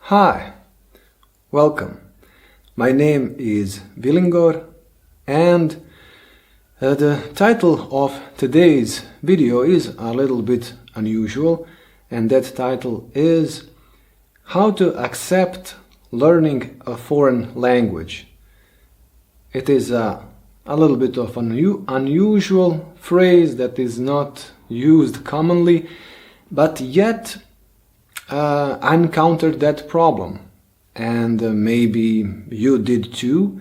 Hi, welcome. My name is Vilingor and the title of today's video is a little bit unusual, and that title is How to Accept Learning a Foreign Language. It is a little bit of an unusual phrase that is not used commonly, but yet I encountered that problem, and maybe you did too,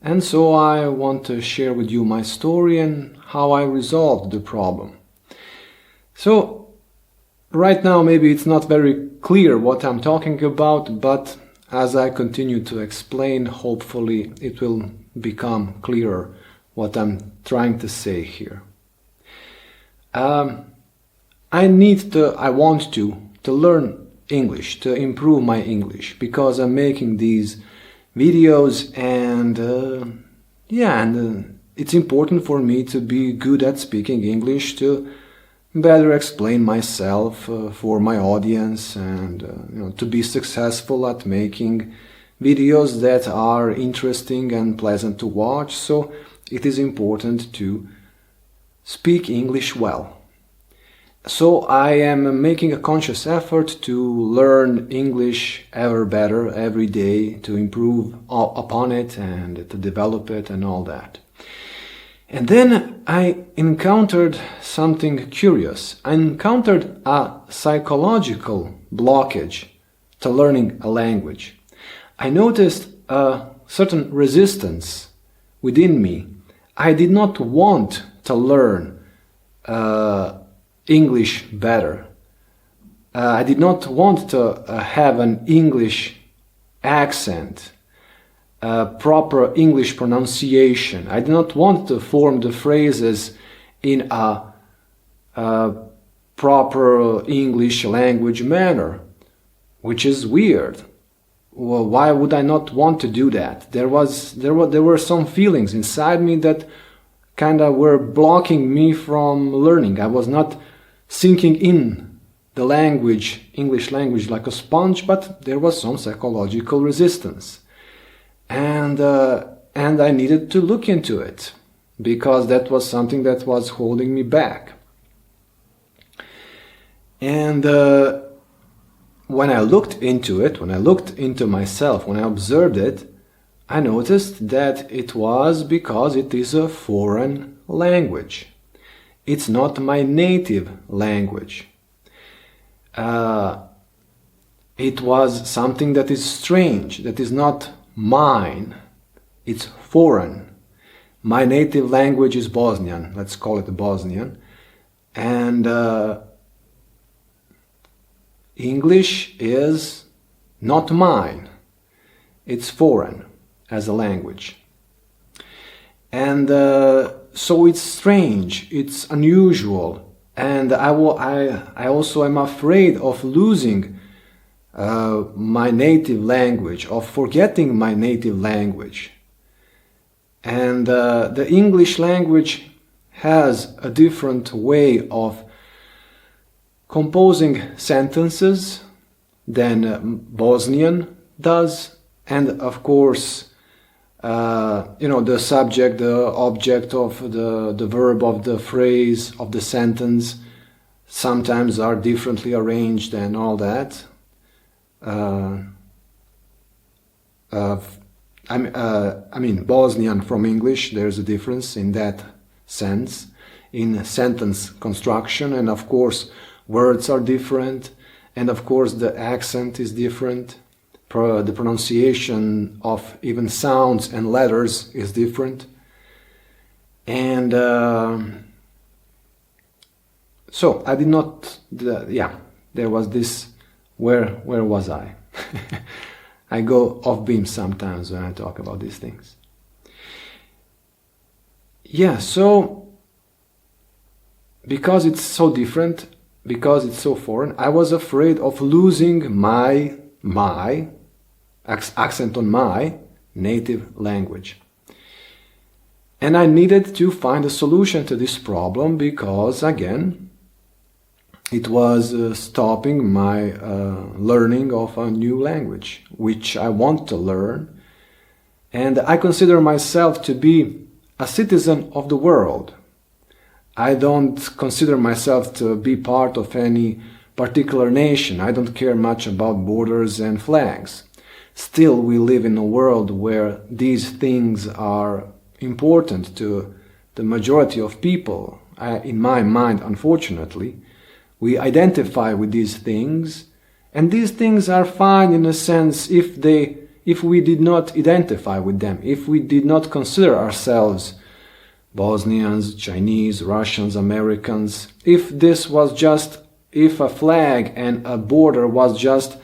and so I want to share with you my story and how I resolved the problem. So right now maybe it's not very clear what I'm talking about, but as I continue to explain, hopefully it will become clearer what I'm trying to say here. I want to learn English, to improve my English, because I'm making these videos and it's important for me to be good at speaking English, to better explain myself for my audience, and to be successful at making videos that are interesting and pleasant to watch. So it is important to speak English well. So I am making a conscious effort to learn English ever better every day, to improve upon it and to develop it and all that. And then I encountered something curious. I encountered a psychological blockage to learning a language. I noticed a certain resistance within me. I did not want to learn English better. I did not want to have an English accent, proper English pronunciation. I did not want to form the phrases in a proper English language manner, which is weird. Well, why would I not want to do that? There were some feelings inside me that kind of were blocking me from learning. I was not sinking in the language, English language, like a sponge, but there was some psychological resistance. And I needed to look into it, because that was something that was holding me back. And when I looked into it, when I looked into myself, when I observed it, I noticed that it was because it is a foreign language. It's not my native language. It was something that is strange, that is not mine. It's foreign. My native language is Bosnian. Let's call it Bosnian. And English is not mine. It's foreign as a language. And so it's strange, it's unusual, and I also am afraid of losing my native language, of forgetting my native language. And the English language has a different way of composing sentences than Bosnian does, and of course the subject, the object of the verb of the phrase, of the sentence, sometimes are differently arranged and all that. I mean, Bosnian from English, there's a difference in that sense, in sentence construction, and of course words are different, and of course the accent is different. The pronunciation of even sounds and letters is different. And so I did not, there was this, where was I? I go off beam sometimes when I talk about these things. Yeah, so because it's so different, because it's so foreign, I was afraid of losing my accent on my native language. And I needed to find a solution to this problem, because again, it was stopping my learning of a new language, which I want to learn. And I consider myself to be a citizen of the world. I don't consider myself to be part of any particular nation. I don't care much about borders and flags. Still, we live in a world where these things are important to the majority of people. In my mind, unfortunately, we identify with these things, and these things are fine in a sense if we did not identify with them, if we did not consider ourselves Bosnians, Chinese, Russians, Americans, if a flag and a border was just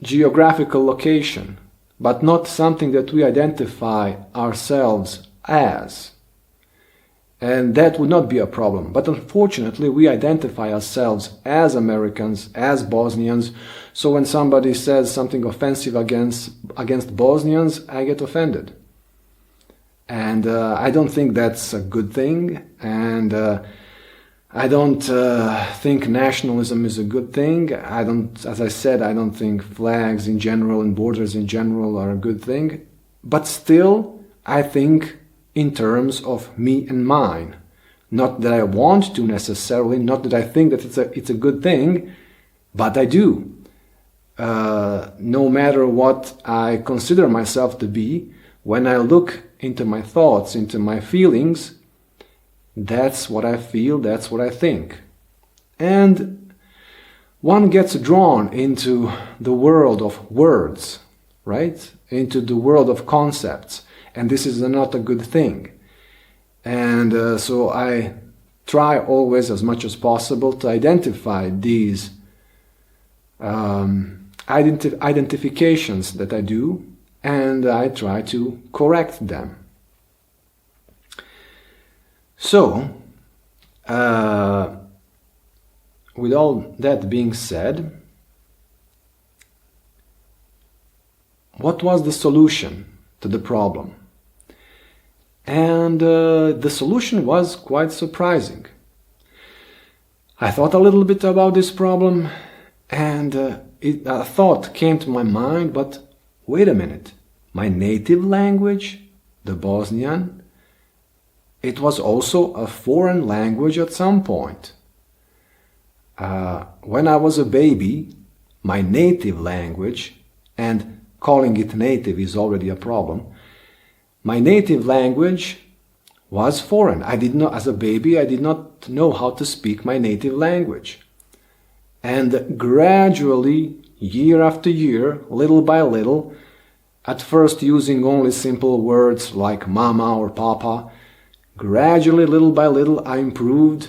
geographical location, but not something that we identify ourselves as. And that would not be a problem. But unfortunately, we identify ourselves as Americans, as Bosnians. So when somebody says something offensive against Bosnians, I get offended. And I don't think that's a good thing. And I don't think nationalism is a good thing. As I said, I don't think flags in general and borders in general are a good thing. But still, I think in terms of me and mine. Not that I want to necessarily, not that I think that it's a good thing, but I do. No matter what I consider myself to be, when I look into my thoughts, into my feelings, that's what I feel, that's what I think. And one gets drawn into the world of words, right? Into the world of concepts. And this is not a good thing. And so I try always as much as possible to identify these identifications that I do, and I try to correct them. So, with all that being said, what was the solution to the problem? And the solution was quite surprising. I thought a little bit about this problem, and a thought came to my mind, but wait a minute, my native language, the Bosnian, it was also a foreign language at some point. When I was a baby, my native language, and calling it native is already a problem, my native language was foreign. I did not, as a baby, I did not know how to speak my native language. And gradually, year after year, little by little, at first using only simple words like mama or papa, gradually, little by little, I improved.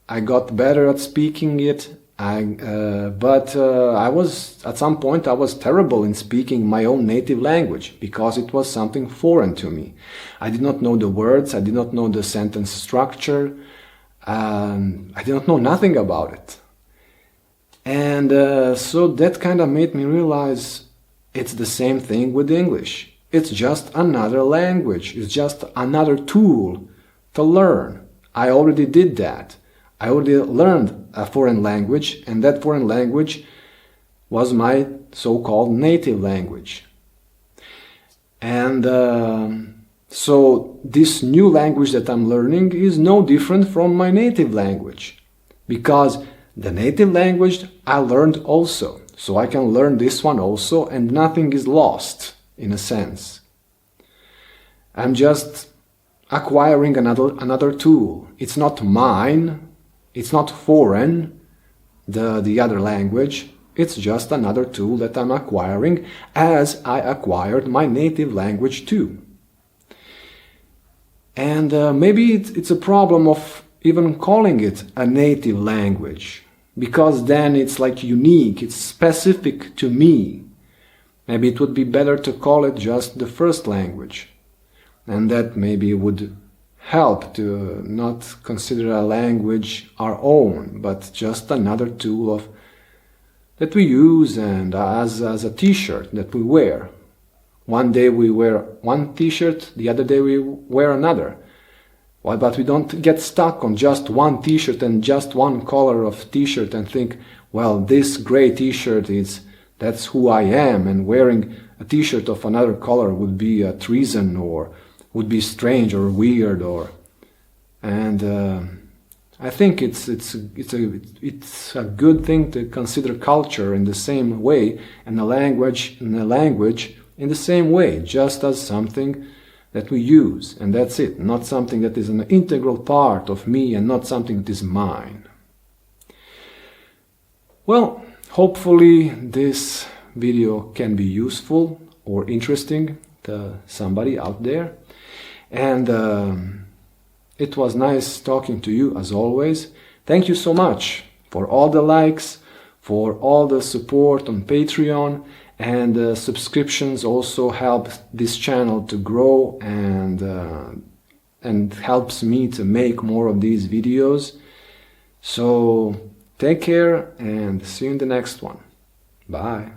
I got better at speaking it. But at some point I was terrible in speaking my own native language because it was something foreign to me. I did not know the words, I did not know the sentence structure, I did not know nothing about it. And so that kind of made me realize it's the same thing with English. It's just another language, it's just another tool to learn. I already did that. I already learned a foreign language, and that foreign language was my so-called native language. And so this new language that I'm learning is no different from my native language, because the native language I learned also. So I can learn this one also, and nothing is lost, in a sense. I'm just acquiring another tool. It's not mine. It's not foreign, the other language. It's just another tool that I'm acquiring as I acquired my native language too. And maybe it's a problem of even calling it a native language, because then it's like unique, it's specific to me. Maybe it would be better to call it just the first language, and that maybe would help to not consider a language our own, but just another tool that we use and as a t-shirt that we wear, One day we wear one t-shirt, the other day we wear another. Well, but we don't get stuck on just one t-shirt and just one color of t-shirt and think, well, this gray t-shirt that's who I am, and wearing a t-shirt of another color would be a treason or would be strange or weird I think it's a good thing to consider culture in the same way and the language in the same way, just as something that we use, and that's it, not something that is an integral part of me and not something that is mine. Well, hopefully this video can be useful or interesting to somebody out there, and it was nice talking to you as always. Thank you so much for all the likes, for all the support on Patreon, and subscriptions also help this channel to grow and helps me to make more of these videos. So take care and see you in the next one. Bye.